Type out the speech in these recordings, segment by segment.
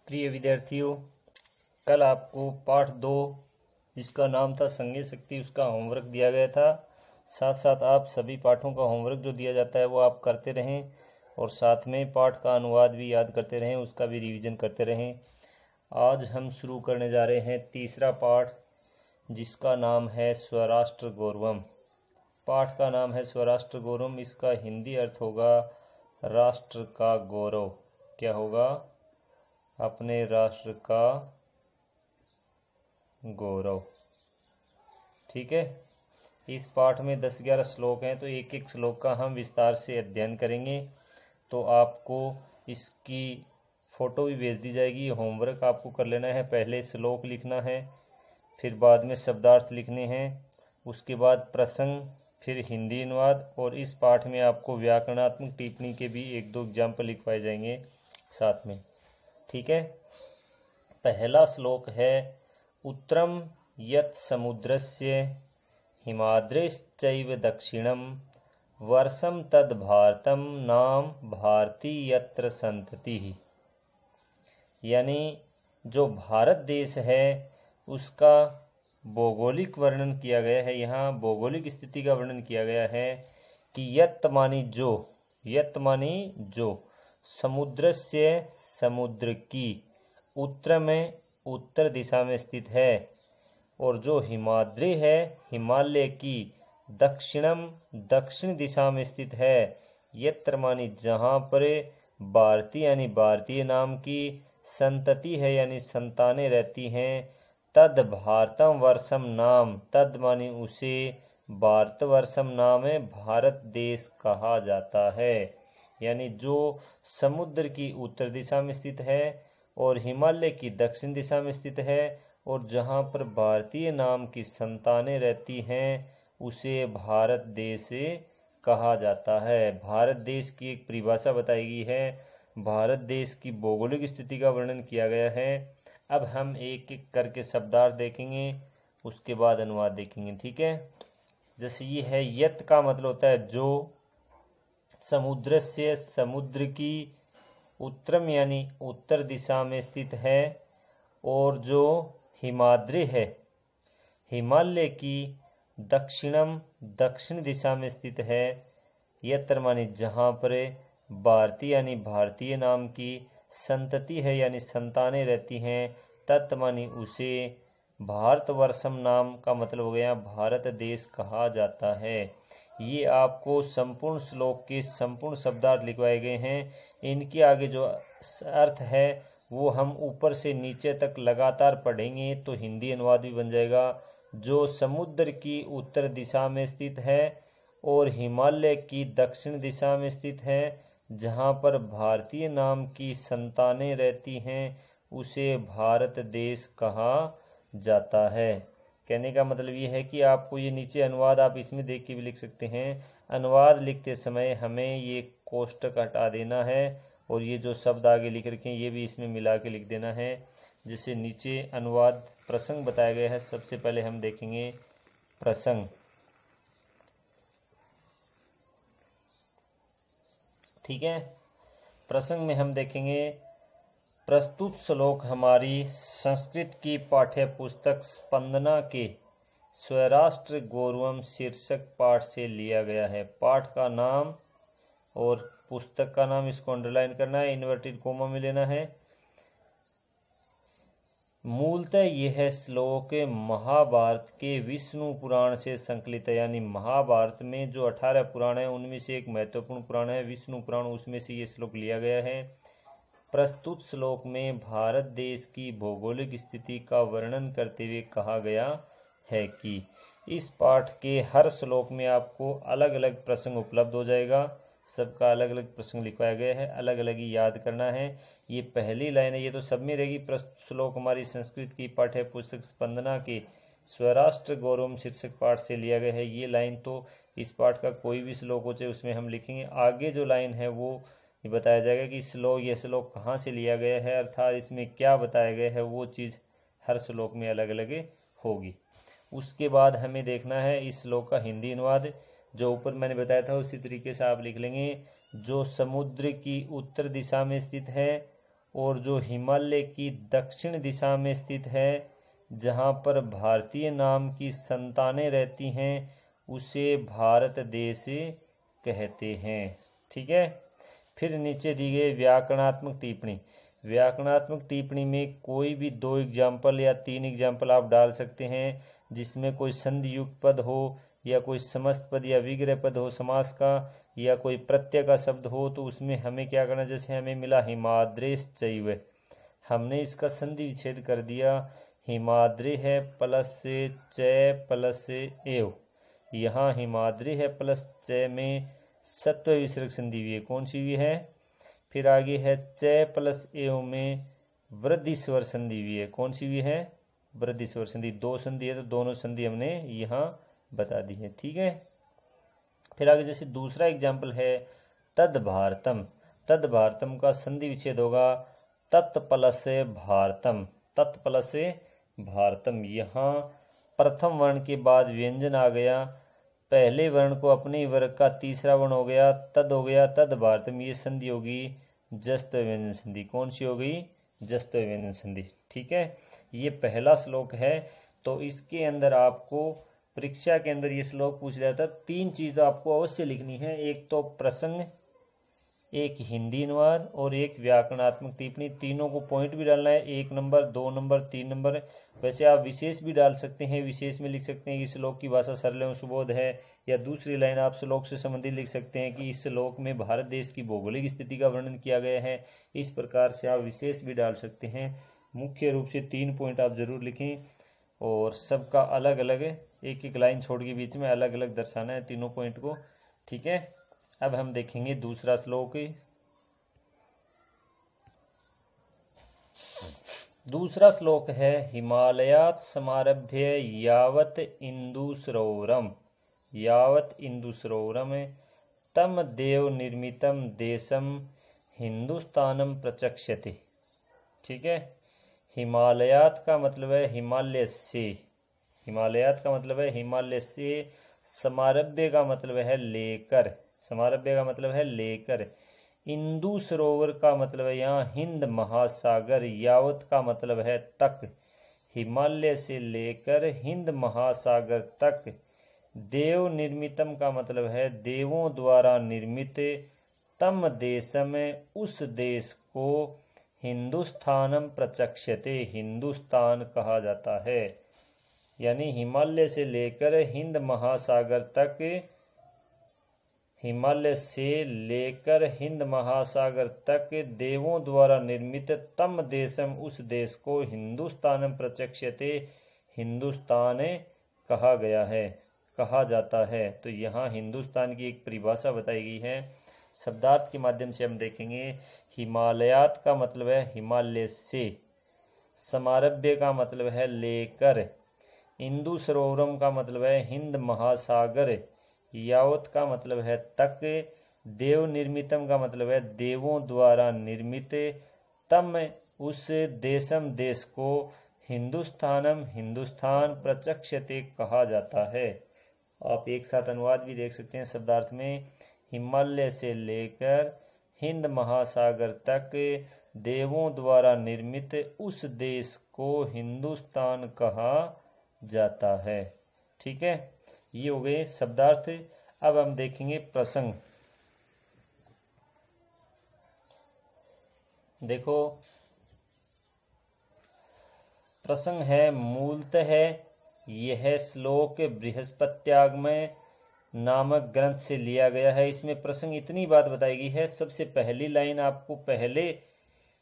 प्रिय विद्यार्थियों, कल आपको पाठ 2 जिसका नाम था संज्ञा शक्ति उसका होमवर्क दिया गया था। साथ साथ आप सभी पाठों का होमवर्क जो दिया जाता है वो आप करते रहें और साथ में पाठ का अनुवाद भी याद करते रहें, उसका भी रिवीजन करते रहें। आज हम शुरू करने जा रहे हैं तीसरा पाठ जिसका नाम है स्वराष्ट्र गौरवम। पाठ का नाम है स्वराष्ट्र गौरवम। इसका हिंदी अर्थ होगा राष्ट्र का गौरव। क्या होगा? अपने राष्ट्र का गौरव। ठीक है। इस पाठ में 10-11 श्लोक हैं, तो एक एक श्लोक का हम विस्तार से अध्ययन करेंगे। तो आपको इसकी फ़ोटो भी भेज दी जाएगी। होमवर्क आपको कर लेना है। पहले श्लोक लिखना है, फिर बाद में शब्दार्थ लिखने हैं, उसके बाद प्रसंग, फिर हिंदी अनुवाद, और इस पाठ में आपको व्याकरणात्मक टिप्पणी के भी 1-2 एग्जाम्पल लिखवाए जाएंगे साथ में। ठीक है। पहला श्लोक है उत्तरम यत् समुद्रस्य हिमाद्रेश्चैव दक्षिणम वर्षम तद भारतम नाम भारती यत्र संततिः। यानी जो भारत देश है उसका भौगोलिक वर्णन किया गया है। यहाँ भौगोलिक स्थिति का वर्णन किया गया है कि यत् मानी जो, यत् मानी जो, समुद्र से समुद्र की, उत्तर में उत्तर दिशा में स्थित है, और जो हिमाद्री है हिमालय की, दक्षिणम दक्षिण दिशा में स्थित है। यत्र मानी जहाँ पर भारती यानी भारतीय नाम की, संतति है यानी संतानें रहती हैं, तद भारतम वर्षम नाम, तद मानी उसे, भारतवर्षम नाम है, भारत देश कहा जाता है। यानी जो समुद्र की उत्तर दिशा में स्थित है और हिमालय की दक्षिण दिशा में स्थित है, और जहाँ पर भारतीय नाम की संतानें रहती हैं उसे भारत देश कहा जाता है। भारत देश की एक परिभाषा बताई गई है, भारत देश की भौगोलिक स्थिति का वर्णन किया गया है। अब हम एक एक करके शब्दार्थ देखेंगे, उसके बाद अनुवाद देखेंगे। ठीक है। जैसे ये है, यत का मतलब होता है जो, समुद्र से समुद्र की, उत्तरम यानी उत्तर दिशा में स्थित है, और जो हिमाद्री है हिमालय की, दक्षिणम दक्षिण दिशा में स्थित है, यत्र मानी जहाँ पर भारतीय यानी भारतीय नाम की, संतति है यानी संतानें रहती हैं, तत् मानी उसे, भारतवर्षम नाम का मतलब हो गया भारत देश कहा जाता है। ये आपको संपूर्ण श्लोक के संपूर्ण शब्दार्थ लिखवाए गए हैं। इनके आगे जो अर्थ है वो हम ऊपर से नीचे तक लगातार पढ़ेंगे तो हिंदी अनुवाद भी बन जाएगा। जो समुद्र की उत्तर दिशा में स्थित है और हिमालय की दक्षिण दिशा में स्थित है, जहाँ पर भारतीय नाम की संतानें रहती हैं, उसे भारत देश कहा जाता है। कहने का मतलब ये है कि आपको ये नीचे अनुवाद आप इसमें देख के भी लिख सकते हैं। अनुवाद लिखते समय हमें ये कोष्टक हटा देना है और ये जो शब्द आगे लिख रखे हैं ये भी इसमें मिला के लिख देना है। जैसे नीचे अनुवाद प्रसंग बताया गया है, सबसे पहले हम देखेंगे प्रसंग। ठीक है। प्रसंग में हम देखेंगे, प्रस्तुत श्लोक हमारी संस्कृत की पाठ्य पुस्तक स्पंदना के स्वराष्ट्र गौरवम शीर्षक पाठ से लिया गया है। पाठ का नाम और पुस्तक का नाम इसको अंडरलाइन करना है, इन्वर्टेड कोमा में लेना है। मूलतः यह श्लोक महाभारत के विष्णु पुराण से संकलित है। यानी महाभारत में जो 18 पुराण है उनमें से एक महत्वपूर्ण पुराण है विष्णु पुराण, उसमें से ये श्लोक लिया गया है। प्रस्तुत श्लोक में भारत देश की भौगोलिक स्थिति का वर्णन करते हुए कहा गया है कि इस पाठ के हर श्लोक में आपको अलग अलग प्रसंग उपलब्ध हो जाएगा। सबका अलग अलग प्रसंग लिखवाया गया है, अलग अलग ही याद करना है। ये पहली लाइन है, ये तो सब में रहेगी। प्रस्तुत श्लोक हमारी संस्कृत की पाठ्य पुस्तक स्पंदना के स्वराष्ट्र गौरवम शीर्षक पाठ से लिया गया है। ये लाइन तो इस पाठ का कोई भी श्लोक हो चाहे उसमें हम लिखेंगे। आगे जो लाइन है वो ये बताया जाएगा कि यह श्लोक कहाँ से लिया गया है, अर्थात इसमें क्या बताया गया है, वो चीज़ हर श्लोक में अलग अलग होगी। उसके बाद हमें देखना है इस श्लोक का हिंदी अनुवाद। जो ऊपर मैंने बताया था उसी तरीके से आप लिख लेंगे। जो समुद्र की उत्तर दिशा में स्थित है और जो हिमालय की दक्षिण दिशा में स्थित है, जहाँ पर भारतीय नाम की संतानें रहती हैं, उसे भारत देश कहते हैं। ठीक है। फिर नीचे दी गई व्याकरणात्मक टिप्पणी। व्याकरणात्मक टिप्पणी में कोई भी 2 एग्जाम्पल या 3 एग्जाम्पल आप डाल सकते हैं, जिसमें कोई संधि युक्त पद हो या कोई समस्त पद या विग्रह पद हो समास का, या कोई प्रत्यय का शब्द हो, तो उसमें हमें क्या करना, जैसे हमें मिला हिमाद्रेश चैव, हमने इसका संधि विच्छेद कर दिया। हिमाद्री है प्लस से च प्लस से एव, यहाँ हिमाद्री है प्लस च में सत्व विसर्ग संधि हुई है, कौन सी हुई है। फिर आगे है च प्लस एव में वृद्धि स्वर संधि हुई है, कौन सी हुई है, वृद्धि स्वर संधि। 2 संधि है तो दोनों संधि हमने यहाँ बता दी है। ठीक है। फिर आगे जैसे दूसरा एग्जाम्पल है तद भारतम। तद भारतम का संधि विच्छेद होगा तत् प्लस से भारतम, तत् प्लस से भारतम। यहाँ प्रथम वर्ण के बाद व्यंजन आ गया, पहले वर्ण को अपने वर्ग का तीसरा वर्ण हो गया, तद हो गया तद भारतम। ये संधि होगी जस्त व्यंजन संधि, कौन सी होगी, जस्त व्यंजन संधि। ठीक है। ये पहला श्लोक है, तो इसके अंदर आपको परीक्षा के अंदर ये श्लोक पूछ जाता है। 3 चीज आपको अवश्य लिखनी है, एक तो प्रसंग, एक हिंदी अनुवाद और एक व्याकरणात्मक टिप्पणी। तीनों को पॉइंट भी डालना है, 1 नंबर 2 नंबर 3 नंबर। वैसे आप विशेष भी डाल सकते हैं, विशेष में लिख सकते हैं कि श्लोक की भाषा सरल एवं सुबोध है, या दूसरी लाइन आप श्लोक से संबंधित लिख सकते हैं कि इस श्लोक में भारत देश की भौगोलिक स्थिति का वर्णन किया गया है। इस प्रकार से आप विशेष भी डाल सकते हैं। मुख्य रूप से 3 पॉइंट आप जरूर लिखें, और सबका अलग अलग एक एक लाइन छोड़ के बीच में अलग अलग दर्शाना है तीनों पॉइंट को। ठीक है। अब हम देखेंगे दूसरा श्लोक। दूसरा श्लोक है हिमालयात् समारभ्य यावत् इंदु सरोवरम, यावत् इंदु सरोवरम तम देव निर्मितम देशम हिंदुस्तानम प्रचक्ष्यते। ठीक है। हिमालयात का मतलब है हिमालय से, हिमालयात का मतलब है हिमालय से, समारभ्य का मतलब है लेकर, समारभ्य का मतलब है लेकर, इंदु सरोवर का मतलब है यहाँ हिंद महासागर, यावत का मतलब है तक, हिमालय से लेकर हिंद महासागर तक, देव निर्मितम का मतलब है देवों द्वारा निर्मित, तम देशम उस देश को, हिंदुस्तानम प्रचक्ष्यते हिंदुस्तान कहा जाता है। यानी हिमालय से लेकर हिंद महासागर तक, हिमालय से लेकर हिंद महासागर तक देवों द्वारा निर्मित तम देशम उस देश को, हिंदुस्तानम प्रचक्ष्यते हिंदुस्तान कहा गया है, कहा जाता है। तो यहाँ हिंदुस्तान की एक परिभाषा बताई गई है, शब्दार्थ के माध्यम से हम देखेंगे। हिमालयात का मतलब है हिमालय से, समारभ्य का मतलब है लेकर, इंदु सरोवरम का मतलब है हिंद महासागर, यावत का मतलब है तक, देव निर्मितम का मतलब है देवों द्वारा निर्मित, तम उस देशम देश को, हिंदुस्तानम हिंदुस्तान प्रचक्ष्यते कहा जाता है। आप एक साथ अनुवाद भी देख सकते हैं शब्दार्थ में। हिमालय से लेकर हिंद महासागर तक देवों द्वारा निर्मित उस देश को हिंदुस्तान कहा जाता है। ठीक है। ये हो गए शब्दार्थ। अब हम देखेंगे प्रसंग। देखो प्रसंग है मूलतः यह श्लोक बृहस्पत्यागमय नामक ग्रंथ से लिया गया है। इसमें प्रसंग इतनी बात बताई गई है। सबसे पहली लाइन आपको पहले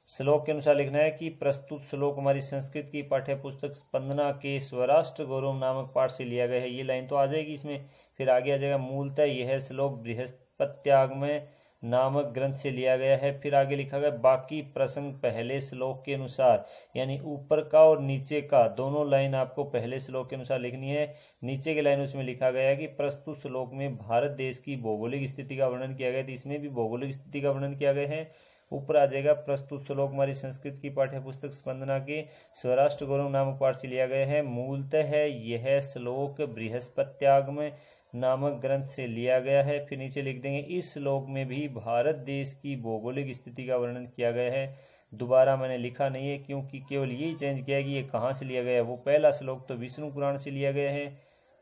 श्लोक के अनुसार लिखना है कि प्रस्तुत श्लोक हमारी संस्कृत की पाठ्य पुस्तक स्पंदना के स्वराष्ट्र गौरव नामक पाठ से लिया गया है। ये लाइन तो आ जाएगी इसमें। फिर आगे आ जाएगा मूलतः यह श्लोक बृहस्पत्यागमय नामक ग्रंथ से लिया गया है। फिर आगे लिखा गया बाकी प्रसंग पहले श्लोक के अनुसार, यानी ऊपर का और नीचे का दोनों लाइन आपको पहले श्लोक के अनुसार लिखनी है। नीचे की लाइन उसमें लिखा गया है कि प्रस्तुत श्लोक में भारत देश की भौगोलिक स्थिति का वर्णन किया गया है, तो इसमें भी भौगोलिक स्थिति का वर्णन किया गया है। ऊपर आ जाएगा प्रस्तुत श्लोक हमारी संस्कृत की पाठ्य पुस्तक स्पंदना के स्वराष्ट्र गौरव नामक पाठ से लिया गया है। मूलतः यह श्लोक बृहस्पत्यागमय नामक ग्रंथ से लिया गया है। फिर नीचे लिख देंगे इस श्लोक में भी भारत देश की भौगोलिक स्थिति का वर्णन किया गया है। दोबारा मैंने लिखा नहीं है, क्योंकि केवल यही चेंज किया कि ये कहाँ से लिया गया है। वो पहला श्लोक तो विष्णु पुराण से लिया गया है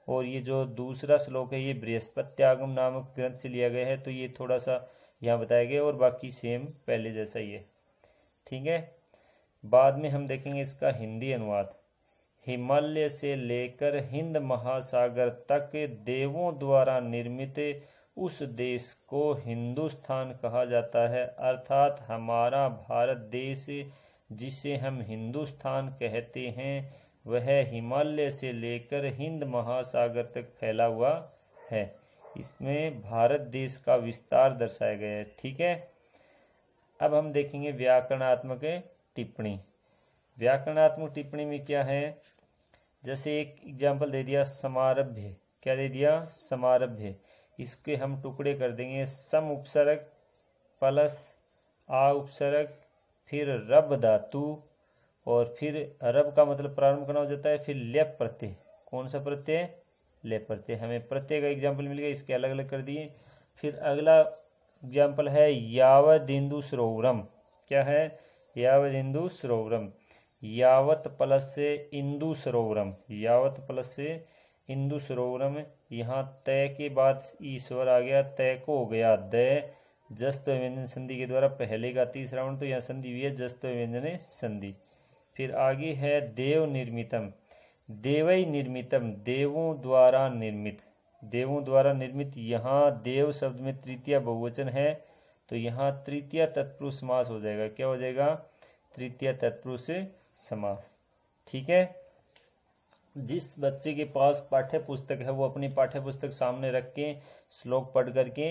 और ये जो दूसरा श्लोक है ये बृहस्पत्यागम नामक ग्रंथ से लिया गया है। तो ये थोड़ा सा यहाँ बताया गया और बाकी सेम पहले जैसा ही है। ठीक है, बाद में हम देखेंगे इसका हिंदी अनुवाद। हिमालय से लेकर हिंद महासागर तक देवों द्वारा निर्मित उस देश को हिंदुस्तान कहा जाता है, अर्थात हमारा भारत देश जिसे हम हिंदुस्तान कहते हैं वह हिमालय से लेकर हिंद महासागर तक फैला हुआ है। इसमें भारत देश का विस्तार दर्शाया गया है। ठीक है, अब हम देखेंगे व्याकरणात्मक टिप्पणी। व्याकरणात्मक टिप्पणी में क्या है, जैसे एक एग्जाम्पल दे दिया समारभ्य। क्या दे दिया? समारभ्य। इसके हम टुकड़े कर देंगे, सम उपसर्ग प्लस आ उपसर्ग फिर रब धातु और फिर रब का मतलब प्रारंभ करना हो जाता है, फिर लेप प्रत्यय। कौन सा प्रत्यय? लेप प्रत्यय। हमें प्रत्यय का एग्जाम्पल मिल गया, इसके अलग अलग कर दिए। फिर अगला एग्जाम्पल है यावदिंदु सरोवरम। क्या है? यावदिंदु सरोवरम। यावत प्लस से इंदु सरोवरम, यावत प्लस से इंदु सरोवरम। यहाँ तय के बाद ईश्वर आ गया, तय को हो गया द, जस्त व्यंजन संधि के द्वारा पहले का तीसरा वर्ण, तो यहाँ संधि हुई है जस्त व्यंजन संधि। फिर आगे है देव निर्मितम। देवई निर्मितम, देवों द्वारा निर्मित। देवों द्वारा निर्मित, यहाँ देव शब्द में तृतीया बहुवचन है तो यहाँ तृतीया तत्पुरुष समास हो जाएगा। क्या हो जाएगा? तृतीया तत्पुरुष समास। ठीक है, जिस बच्चे के पास पाठ्य पुस्तक है वो अपनी पाठ्य पुस्तक सामने रख के श्लोक पढ़ करके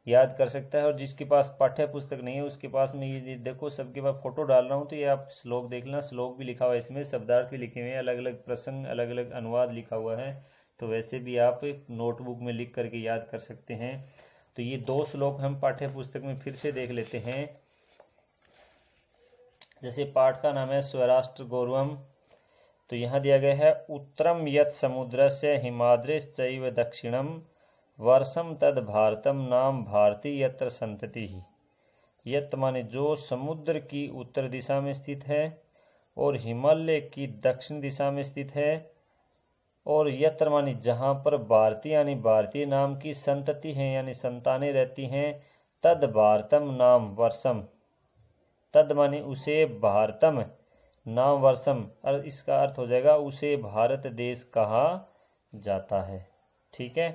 याद कर सकता है, और जिसके पास पाठ्य पुस्तक नहीं है उसके पास में ये देखो सबके पास फोटो डाल रहा हूँ, तो ये आप श्लोक देख लेना। श्लोक भी लिखा हुआ है इसमें, शब्दार्थ भी लिखे हुए हैं, अलग अलग प्रसंग अलग अलग अनुवाद लिखा हुआ है। तो वैसे भी आप नोटबुक में लिख करके याद कर सकते हैं। तो ये 2 श्लोक हम पाठ्य पुस्तक में फिर से देख लेते हैं। जैसे पाठ का नाम है स्वराष्ट्र गौरवम, तो यहाँ दिया गया है उत्तरम यत समुद्र से हिमाद्रिश्चैव दक्षिणम वर्षम तद भारतम नाम भारती यत्र संतति ही। यत माने जो समुद्र की उत्तर दिशा में स्थित है और हिमालय की दक्षिण दिशा में स्थित है, और यत्र माने जहाँ पर भारती यानी भारतीय नाम की संतति है यानी संतानें रहती हैं, तद भारतम नाम वर्षम। तद माने उसे भारतम नाम वर्षम, और इसका अर्थ हो जाएगा उसे भारत देश कहा जाता है। ठीक है,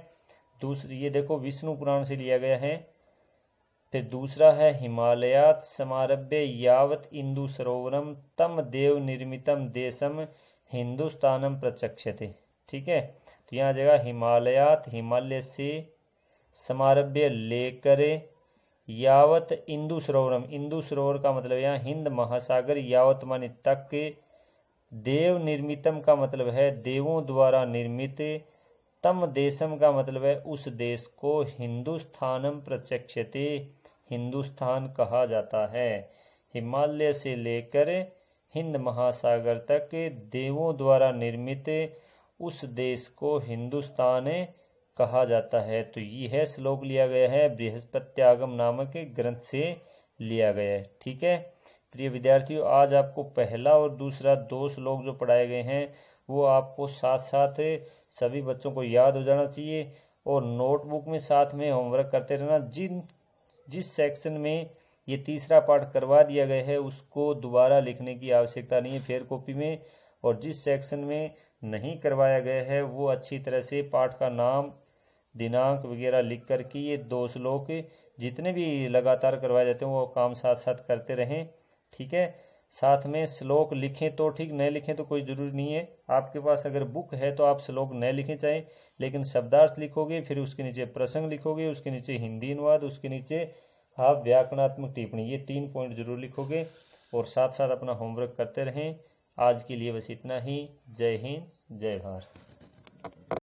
दूसरी ये देखो विष्णु पुराण से लिया गया है। फिर दूसरा है हिमालयात समारभ्य यावत इंदु सरोवरम तम देव निर्मितम देशम हिंदुस्तानम प्रचक्षते। ठीक है, तो यहाँ जगह हिमालयात, हिमालय से, समारभ्य लेकर, यावत इंदु सरोवरम, इंदु सरोवर का मतलब यहाँ हिंद महासागर, यावत माने तक, देव निर्मितम का मतलब है देवों द्वारा निर्मित, तम देशम का मतलब है उस देश को, हिंदुस्तानम प्रचक्षते हिंदुस्तान कहा जाता है। हिमालय से लेकर हिंद महासागर तक देवों द्वारा निर्मित उस देश को हिंदुस्तान कहा जाता है। तो यह श्लोक लिया गया है बृहस्पत्यागम नामक ग्रंथ से लिया गया है। ठीक है प्रिय विद्यार्थियों, आज आपको पहला और दूसरा 2 श्लोक जो पढ़ाए गए हैं वो आपको साथ साथ सभी बच्चों को याद हो जाना चाहिए, और नोटबुक में साथ में होमवर्क करते रहना। जिस सेक्शन में ये तीसरा पाठ करवा दिया गया है उसको दोबारा लिखने की आवश्यकता नहीं है फेयर कॉपी में, और जिस सेक्शन में नहीं करवाया गया है वो अच्छी तरह से पाठ का नाम, दिनांक वगैरह लिख करके ये 2 श्लोक जितने भी लगातार करवाए जाते हैं वो काम साथ साथ करते रहें। ठीक है, साथ में श्लोक लिखें तो ठीक, नहीं लिखें तो कोई ज़रूरी नहीं है। आपके पास अगर बुक है तो आप श्लोक नहीं लिखें चाहे, लेकिन शब्दार्थ लिखोगे, फिर उसके नीचे प्रसंग लिखोगे, उसके नीचे हिंदी अनुवाद, उसके नीचे आप व्याकरणात्मक टिप्पणी, ये 3 पॉइंट जरूर लिखोगे, और साथ साथ अपना होमवर्क करते रहें। आज के लिए बस इतना ही। जय हिंद, जय भारत।